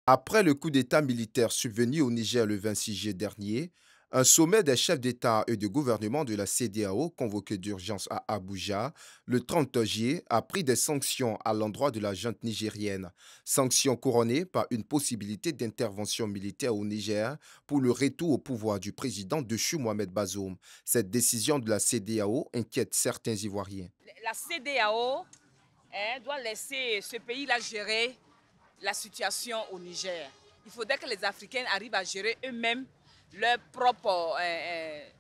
Après le coup d'État militaire subvenu au Niger le 26 juillet dernier, un sommet des chefs d'État et de gouvernement de la CEDEAO, convoqué d'urgence à Abuja le 30 juillet, a pris des sanctions à l'endroit de la junte nigérienne. Sanctions couronnées par une possibilité d'intervention militaire au Niger pour le retour au pouvoir du président déchu Mohamed Bazoum. Cette décision de la CEDEAO inquiète certains Ivoiriens. La CEDEAO doit laisser ce pays-là gérer la situation au Niger. Il faudrait que les Africains arrivent à gérer eux-mêmes leur propre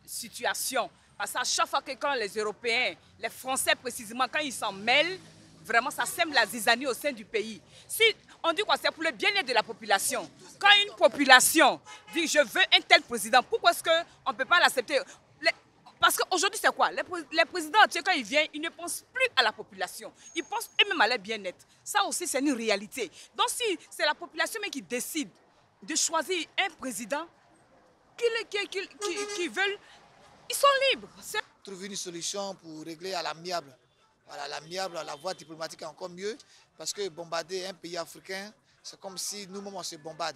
situation. Parce qu'à chaque fois que quand les Européens, les Français précisément, quand ils s'en mêlent, vraiment ça sème la zizanie au sein du pays. Si on dit quoi, c'est pour le bien-être de la population. Quand une population dit je veux un tel président, pourquoi est-ce qu'on ne peut pas l'accepter? Parce qu'aujourd'hui, c'est quoi? Les présidents, quand ils viennent, ils ne pensent plus à la population. Ils pensent eux-mêmes à leur bien-être. Ça aussi, c'est une réalité. Donc, si c'est la population même qui décide de choisir un président qu'ils veulent, ils sont libres. Trouver une solution pour régler à l'amiable. Voilà, l'amiable, la voie diplomatique est encore mieux. Parce que bombarder un pays africain, c'est comme si nous-mêmes on se bombarde.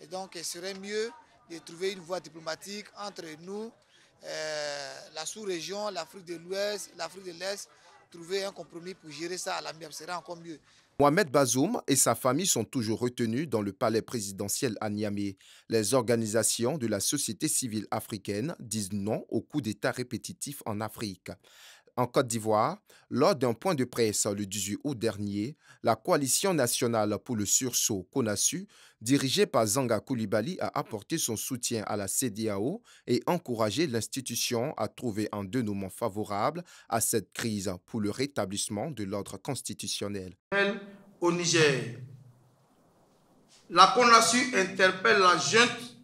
Et donc, il serait mieux de trouver une voie diplomatique entre nous, la sous-région, l'Afrique de l'Ouest, l'Afrique de l'Est, trouver un compromis pour gérer ça à l'amiable serait encore mieux. Mohamed Bazoum et sa famille sont toujours retenus dans le palais présidentiel à Niamey. Les organisations de la société civile africaine disent non au coup d'État répétitif en Afrique. En Côte d'Ivoire, lors d'un point de presse le 18 août dernier, la Coalition nationale pour le sursaut CONASU, dirigée par Zanga Coulibaly, a apporté son soutien à la CEDEAO et encouragé l'institution à trouver un dénouement favorable à cette crise pour le rétablissement de l'ordre constitutionnel. Au Niger, la CONASU interpelle la junte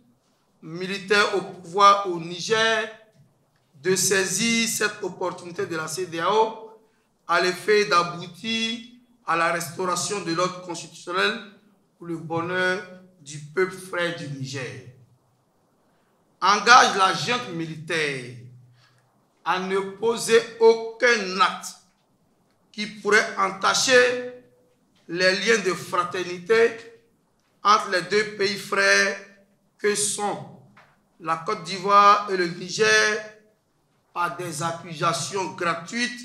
militaire au pouvoir au Niger de saisir cette opportunité de la CEDEAO à l'effet d'aboutir à la restauration de l'ordre constitutionnel pour le bonheur du peuple frère du Niger. Engage la junte militaire à ne poser aucun acte qui pourrait entacher les liens de fraternité entre les deux pays frères que sont la Côte d'Ivoire et le Niger par des accusations gratuites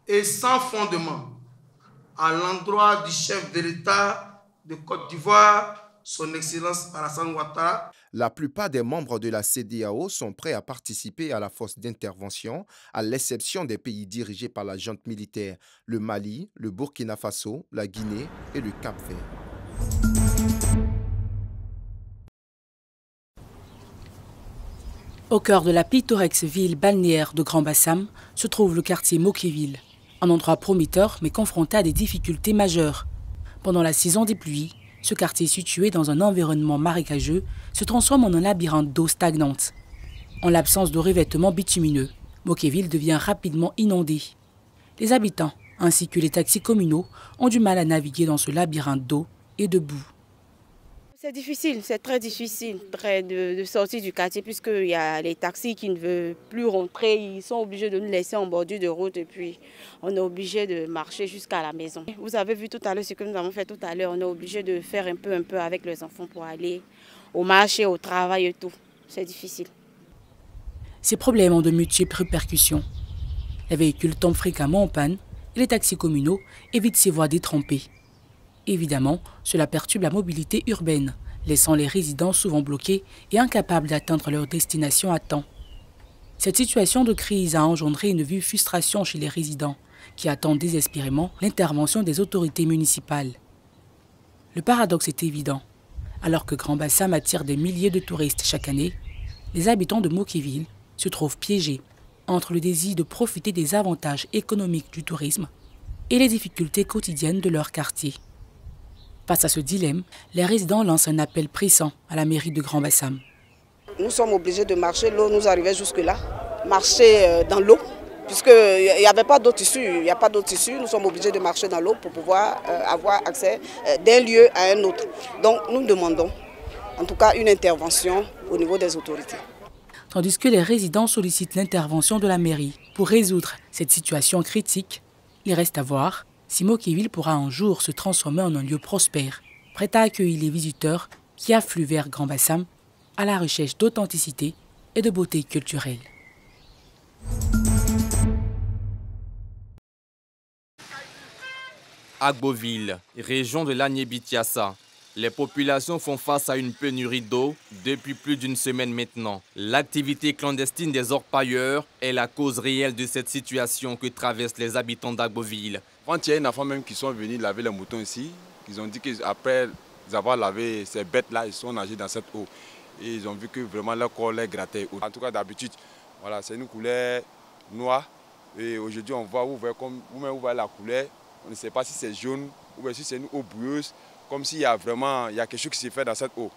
et sans fondement à l'endroit du chef de l'État de Côte d'Ivoire, son Excellence Alassane Ouattara. La plupart des membres de la CEDEAO sont prêts à participer à la force d'intervention, à l'exception des pays dirigés par la junte militaire, le Mali, le Burkina Faso, la Guinée et le Cap-Vert. Au cœur de la pittoresque ville balnéaire de Grand-Bassam se trouve le quartier Mokéville, un endroit prometteur mais confronté à des difficultés majeures. Pendant la saison des pluies, ce quartier situé dans un environnement marécageux se transforme en un labyrinthe d'eau stagnante. En l'absence de revêtement bitumineux, Mokéville devient rapidement inondé. Les habitants ainsi que les taxis communaux ont du mal à naviguer dans ce labyrinthe d'eau et de boue. C'est difficile, c'est très difficile de sortir du quartier puisqu'il y a les taxis qui ne veulent plus rentrer. Ils sont obligés de nous laisser en bordure de route et puis on est obligé de marcher jusqu'à la maison. Vous avez vu tout à l'heure ce que nous avons fait tout à l'heure. On est obligé de faire un peu avec les enfants pour aller au marché, au travail et tout. C'est difficile. Ces problèmes ont de multiples répercussions. Les véhicules tombent fréquemment en panne et les taxis communaux évitent ces voies détrempées. Évidemment, cela perturbe la mobilité urbaine, laissant les résidents souvent bloqués et incapables d'atteindre leur destination à temps. Cette situation de crise a engendré une vive frustration chez les résidents, qui attendent désespérément l'intervention des autorités municipales. Le paradoxe est évident. Alors que Grand-Bassam attire des milliers de touristes chaque année, les habitants de Mokéville se trouvent piégés entre le désir de profiter des avantages économiques du tourisme et les difficultés quotidiennes de leur quartier. Face à ce dilemme, les résidents lancent un appel pressant à la mairie de Grand-Bassam. Nous sommes obligés de marcher, l'eau nous arrivait jusque-là, marcher dans l'eau puisqu'il n'y avait pas d'eau issue. Il n'y a pas d'eau issue, nous sommes obligés de marcher dans l'eau pour pouvoir avoir accès d'un lieu à un autre. Donc nous demandons en tout cas une intervention au niveau des autorités. Tandis que les résidents sollicitent l'intervention de la mairie pour résoudre cette situation critique, il reste à voir si Mokeville pourra un jour se transformer en un lieu prospère, prêt à accueillir les visiteurs qui affluent vers Grand Bassam à la recherche d'authenticité et de beauté culturelle. Agboville, région de l'Agné-Bichiassa. Les populations font face à une pénurie d'eau depuis plus d'une semaine maintenant. L'activité clandestine des orpailleurs est la cause réelle de cette situation que traversent les habitants d'Agboville. Quand il y a une enfant même qui sont venus laver les moutons ici, ils ont dit qu'après avoir lavé ces bêtes-là, ils sont nagés dans cette eau. Et ils ont vu que vraiment leur corps les grattait. En tout cas, d'habitude, voilà, c'est une couleur noire. Et aujourd'hui, on voit, vous voyez la couleur. On ne sait pas si c'est jaune ou si c'est une eau bouilleuse. Comme s'il y a quelque chose qui s'est fait dans cette eau.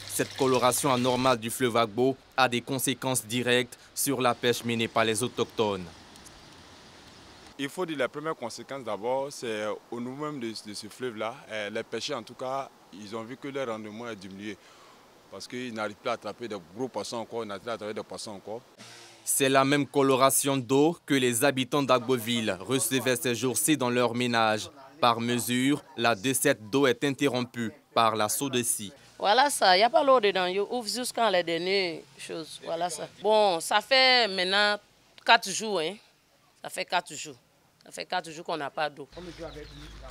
Cette coloration anormale du fleuve Agbo a des conséquences directes sur la pêche menée par les autochtones. Il faut dire les premières conséquences d'abord, c'est au niveau même de ce fleuve-là. Les pêcheurs, en tout cas, ils ont vu que leur rendement a diminué. Parce qu'ils n'arrivent plus à attraper de gros poissons encore, ils n'arrivent plus à attraper des poissons encore. C'est la même coloration d'eau que les habitants d'Agboville recevaient ces jours-ci dans leur ménage. Par mesure, la desserte d'eau est interrompue par la scie. Voilà ça, il n'y a pas l'eau dedans, il ouvre jusqu'à les dernières choses. Voilà ça. Bon, ça fait maintenant 4 jours, hein. Ça fait 4 jours. Ça fait 4 jours qu'on n'a pas d'eau.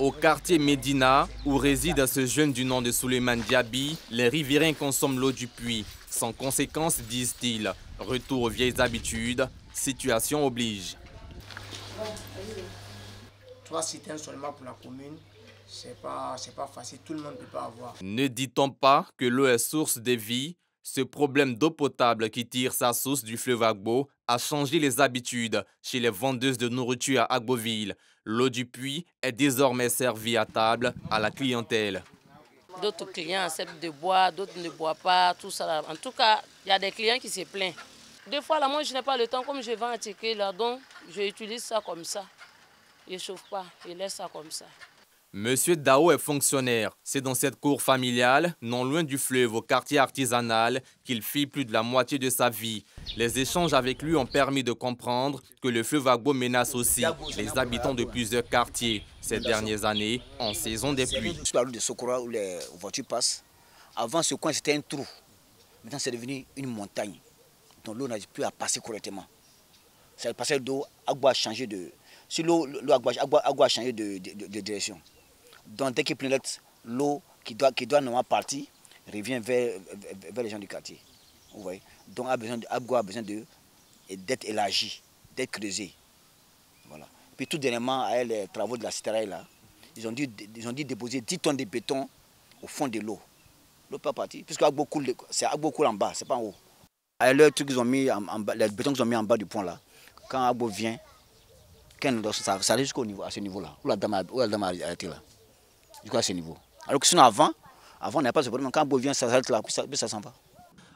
Au quartier Médina, où réside ce jeune du nom de Souleymane Diaby, les riverains consomment l'eau du puits. Sans conséquence, disent-ils. Retour aux vieilles habitudes, situation oblige. 3 citernes seulement pour la commune, c'est pas facile, tout le monde ne peut pas avoir. Ne dit-on pas que l'eau est source de vie? Ce problème d'eau potable qui tire sa source du fleuve Agbo a changé les habitudes chez les vendeuses de nourriture à Agboville. L'eau du puits est désormais servie à table à la clientèle. D'autres clients acceptent de boire, d'autres ne boivent pas, tout ça. En tout cas, il y a des clients qui se plaignent. Des fois, là, moi, je n'ai pas le temps, comme je vends un ticket là, donc je utilise ça comme ça. Il ne chauffe pas, il laisse ça comme ça. Monsieur Dao est fonctionnaire. C'est dans cette cour familiale, non loin du fleuve, au quartier artisanal, qu'il fit plus de la moitié de sa vie. Les échanges avec lui ont permis de comprendre que le fleuve Agbo menace aussi les habitants de plusieurs quartiers ces dernières années en saison des pluies. Sur la route de Sokora où les voitures passent, avant ce coin c'était un trou. Maintenant c'est devenu une montagne. Donc l'eau n'a plus à passer correctement. Ça passait d'eau, Agbo a changé de... Si l'eau a changé de direction. Donc dès qu'il pleut, l'eau qui doit normalement partir revient vers les gens du quartier. Vous voyez? Donc Agbo a besoin d'être élargi, d'être creusé. Voilà. Puis tout dernièrement, avec les travaux de la citerne là, ils ont dû déposer 10 tonnes de béton au fond de l'eau. L'eau n'est pas partie, puisque Agbo coule en bas, c'est pas en haut. Avec le truc qu'ils ont mis en bas, les bétons qu'ils ont mis en bas du pont là, quand Agbo vient, ça arrive jusqu'au niveau, à ce niveau-là, où la dame a arrêté là, jusqu'à ce niveau. Alors que sinon avant on n'a pas ce problème. Quand Agbo vient, ça s'arrête là, puis ça s'en va.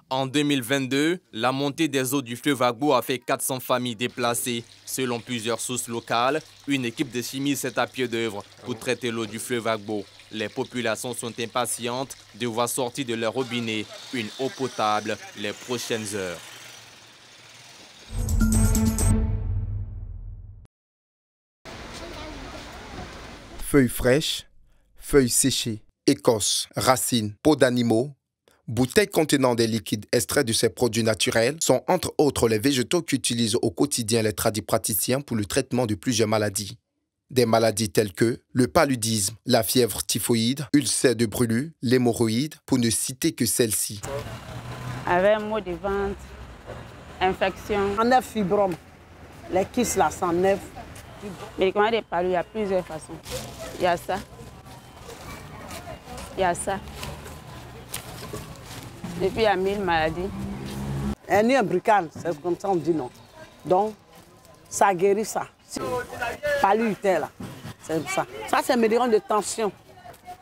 En 2022, la montée des eaux du fleuve Agbo a fait 400 familles déplacées. Selon plusieurs sources locales, une équipe de chimistes est à pied d'œuvre pour traiter l'eau du fleuve Agbo. Les populations sont impatientes de voir sortir de leur robinet une eau potable les prochaines heures. Feuilles fraîches, feuilles séchées, écorces, racines, peaux d'animaux, bouteilles contenant des liquides extraits de ces produits naturels sont entre autres les végétaux qu'utilisent au quotidien les tradipraticiens pour le traitement de plusieurs maladies. Des maladies telles que le paludisme, la fièvre typhoïde, ulcère de brûlure, l'hémorroïde, pour ne citer que celles-ci. Avec un mot de ventre, infection. 109 fibromes, les kystes là, 109. Médicaments de palu, il y a plusieurs façons. Il y a ça. Il y a ça. Et puis il y a 1000 maladies. Un imbricane, c'est comme ça on dit non. Donc, ça guérit ça. Palu là, c'est ça. Ça c'est un médicament de tension.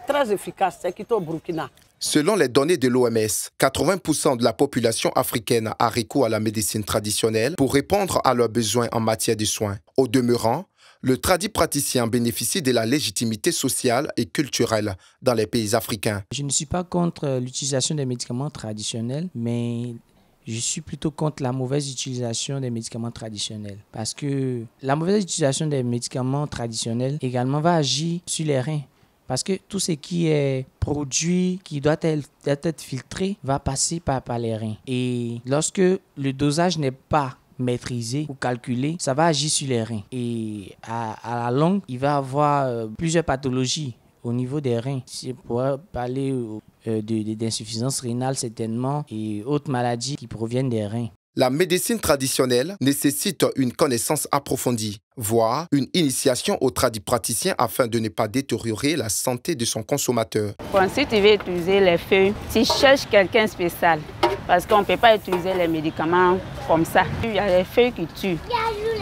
Très efficace, c'est quitté au Burkina. Selon les données de l'OMS, 80% de la population africaine a recours à la médecine traditionnelle pour répondre à leurs besoins en matière de soins. Au demeurant, le tradipraticien bénéficie de la légitimité sociale et culturelle dans les pays africains. Je ne suis pas contre l'utilisation des médicaments traditionnels, mais je suis plutôt contre la mauvaise utilisation des médicaments traditionnels. Parce que la mauvaise utilisation des médicaments traditionnels également va agir sur les reins. Parce que tout ce qui est produit, qui doit être filtré, va passer par les reins. Et lorsque le dosage n'est pas maîtrisé ou calculé, ça va agir sur les reins. Et à la longue, il va y avoir plusieurs pathologies au niveau des reins. On pourrait parler d'insuffisance rénale certainement et autres maladies qui proviennent des reins. La médecine traditionnelle nécessite une connaissance approfondie, voire une initiation au tradipraticien afin de ne pas détériorer la santé de son consommateur. Bon, si tu veux utiliser les feuilles, tu cherches quelqu'un spécial. Parce qu'on ne peut pas utiliser les médicaments comme ça. Il y a des feuilles qui tuent.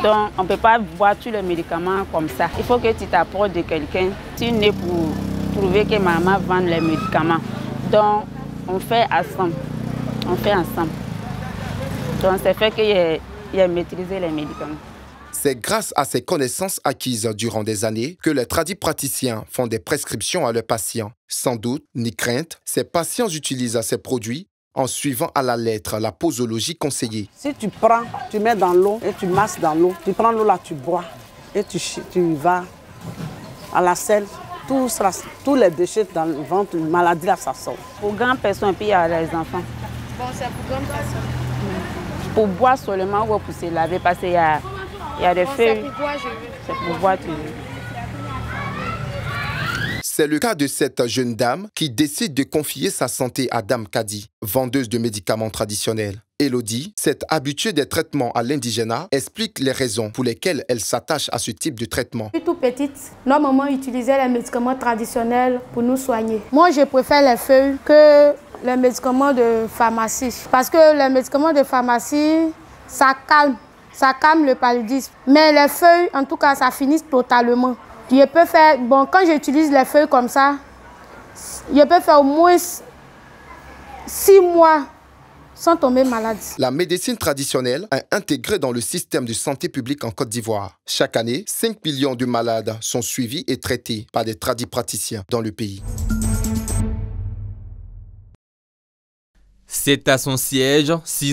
Donc, on ne peut pas boire tous les médicaments comme ça. Il faut que tu t'approches de quelqu'un. Tu n'es pour prouver que maman vend les médicaments. Donc, on fait ensemble. Donc, c'est fait qu'il a maîtrisé les médicaments. C'est grâce à ces connaissances acquises durant des années que les tradipraticiens font des prescriptions à leurs patients. Sans doute, ni crainte, ces patients utilisent ces produits en suivant à la lettre la posologie conseillée. Si tu prends, tu mets dans l'eau et tu masses dans l'eau, tu prends l'eau là, tu bois et tu vas à la selle, tous les déchets dans le ventre, une maladie là, ça sort. Pour grandes personnes, puis il y a les enfants. Bon, c'est pour grandes personnes. Pour boire seulement ou pour se laver, parce qu'il y a des feuilles. C'est pour boire, tu veux. C'est le cas de cette jeune dame qui décide de confier sa santé à Dame Kadi, vendeuse de médicaments traditionnels. Élodie, cette habituée des traitements à l'indigénat, explique les raisons pour lesquelles elle s'attache à ce type de traitement. Depuis toute petite, nos mamans utilisaient les médicaments traditionnels pour nous soigner. Moi, je préfère les feuilles que les médicaments de pharmacie. Parce que les médicaments de pharmacie, ça calme le paludisme. Mais les feuilles, en tout cas, ça finit totalement. Je peux faire, bon, quand j'utilise les feuilles comme ça, je peux faire au moins 6 mois sans tomber malade. La médecine traditionnelle est intégrée dans le système de santé publique en Côte d'Ivoire. Chaque année, 5 millions de malades sont suivis et traités par des tradipraticiens dans le pays. C'est à son siège,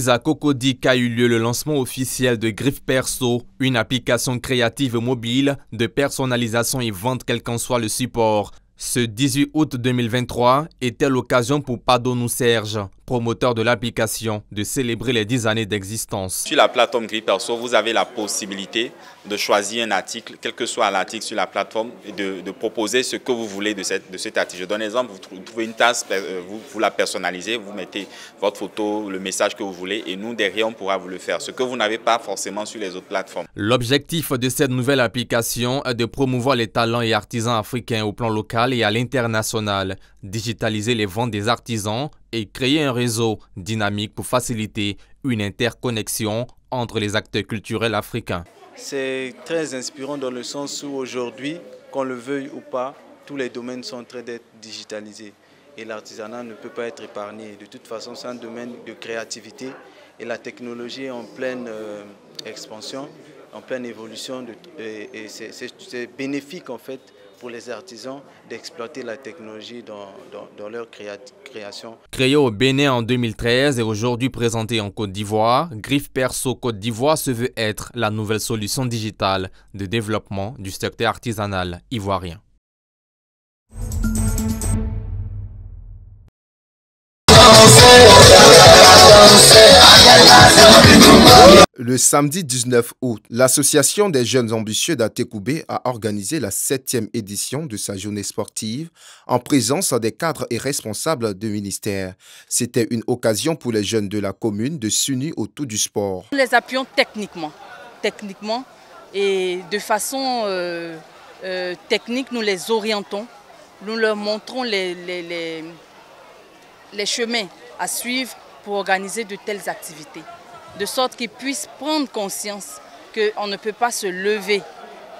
à Cocody, qu'a eu lieu le lancement officiel de Griffe Perso, une application créative mobile de personnalisation et vente quel qu'en soit le support. Ce 18 août 2023 était l'occasion pour Padonou Serge, promoteur de l'application, de célébrer les 10 années d'existence. Sur la plateforme Griffe Perso, vous avez la possibilité de choisir un article, quel que soit l'article sur la plateforme, et de proposer ce que vous voulez de cet article. Je donne un exemple, vous trouvez une tasse, vous la personnalisez, vous mettez votre photo, le message que vous voulez, et nous, derrière, on pourra vous le faire, ce que vous n'avez pas forcément sur les autres plateformes. L'objectif de cette nouvelle application est de promouvoir les talents et artisans africains au plan local et à l'international, digitaliser les ventes des artisans et créer un réseau dynamique pour faciliter une interconnexion entre les acteurs culturels africains. C'est très inspirant dans le sens où aujourd'hui, qu'on le veuille ou pas, tous les domaines sont en train d'être digitalisés et l'artisanat ne peut pas être épargné. De toute façon, c'est un domaine de créativité et la technologie est en pleine expansion, en pleine évolution et c'est bénéfique en fait pour les artisans d'exploiter la technologie dans leur création. Créé au Bénin en 2013 et aujourd'hui présenté en Côte d'Ivoire, Griffe Perso Côte d'Ivoire se veut être la nouvelle solution digitale de développement du secteur artisanal ivoirien. Le samedi 19 août, l'Association des jeunes ambitieux d'Atekoubé a organisé la 7e édition de sa journée sportive en présence des cadres et responsables de ministères. C'était une occasion pour les jeunes de la commune de s'unir autour du sport. Nous les appuyons techniquement et de façon technique, nous les orientons, nous leur montrons les chemins à suivre pour organiser de telles activités, de sorte qu'ils puissent prendre conscience qu'on ne peut pas se lever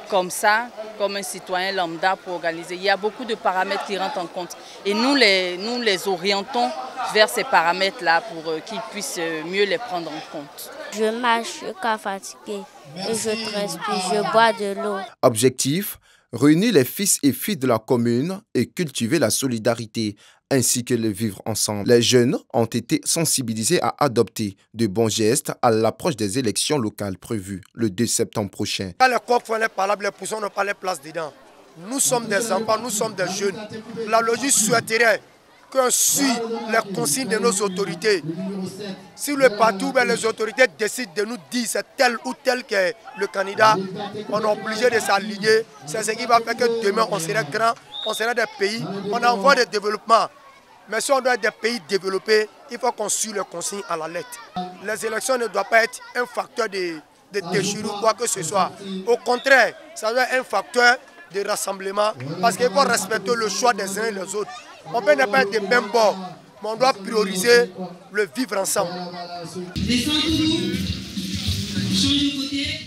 comme ça comme un citoyen lambda pour organiser. Il y a beaucoup de paramètres qui rentrent en compte. Et nous les orientons vers ces paramètres-là pour qu'ils puissent mieux les prendre en compte. Je marche, je suis fatiguée et je transpire, je bois de l'eau. Objectif, réunir les fils et filles de la commune et cultiver la solidarité, ainsi que le vivre ensemble. Les jeunes ont été sensibilisés à adopter de bons gestes à l'approche des élections locales prévues le 2 septembre prochain. Quand les coqs font les palabres, les poussons n'ont pas les places dedans. Nous sommes des enfants, nous sommes des jeunes. La logique souhaiterait qu'on suive les consignes de nos autorités. Si le partout, les autorités décident de nous dire c'est tel ou tel qui est le candidat, on est obligé de s'aligner. C'est ce qui va faire que demain on sera grand, on sera des pays, on envoie des développements. Mais si on doit être des pays développés, il faut qu'on suive les consignes à la lettre. Les élections ne doivent pas être un facteur de déchirure ou quoi que ce soit. Au contraire, ça doit être un facteur de rassemblement parce qu'il faut respecter le choix des uns et des autres. On peut ne pas être des mêmes bords, mais on doit prioriser le vivre ensemble. Descendez-vous, changez de côté.